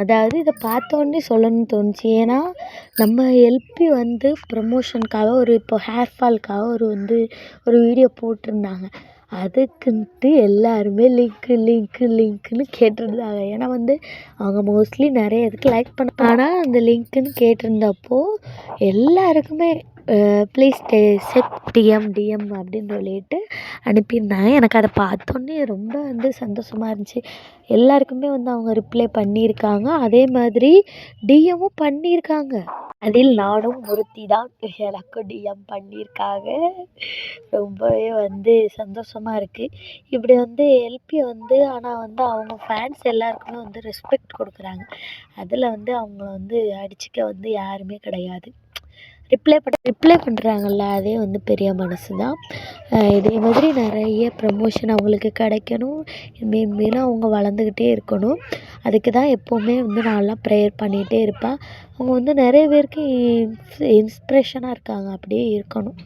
அதாவது இதை பார்த்தோன்னே சொல்லணும்னு தோணுச்சு. ஏன்னா நம்ம எல்பி வந்து ப்ரமோஷனுக்காக இப்போ ஹேர் ஃபால்க்காக ஒரு வீடியோ போட்டிருந்தாங்க. அதுக்குன்ட்டு எல்லாருமே லிங்க்குன்னு கேட்டிருந்தாங்க. ஏன்னா அவங்க மோஸ்ட்லி நிறைய இதுக்கு லைக் ஆனால் அந்த லிங்க்குன்னு கேட்டிருந்தப்போ எல்லாருக்குமே ப்ளீஸ் செட் டிஎம் அப்படின்னு சொல்லிட்டு அனுப்பியிருந்தாங்க. எனக்கு அதை பார்த்தோன்னே ரொம்ப சந்தோஷமாக இருந்துச்சு. எல்லாருக்குமே அவங்க ரிப்ளை பண்ணியிருக்காங்க. அதே மாதிரி டிஎம்மும் பண்ணியிருக்காங்க. அதில் நானும் ஒருத்தி தான். எனக்கும் டிஎம் பண்ணியிருக்காங்க. ரொம்பவே சந்தோஷமாக இருக்குது. இப்படி எல்பி ஆனால் அவங்க ஃபேன்ஸ் எல்லாருக்குமே ரெஸ்பெக்ட் கொடுக்குறாங்க. அதில் அவங்கள அடிச்சுக்க யாருமே கிடையாது. ரிப்ளை பண்ணுறாங்கல்ல, அதே பெரிய மனசு தான். இதே மாதிரி நிறைய ப்ரமோஷன் அவங்களுக்கு கிடைக்கணும். மேலும் அவங்க வளர்ந்துக்கிட்டே இருக்கணும். அதுக்கு தான் எப்போவுமே நான்லாம் ப்ரேயர் பண்ணிகிட்டே இருப்பேன். அவங்க நிறைய பேருக்கு இன்ஸ்பிரேஷனாக இருக்காங்க. அப்படியே இருக்கணும்.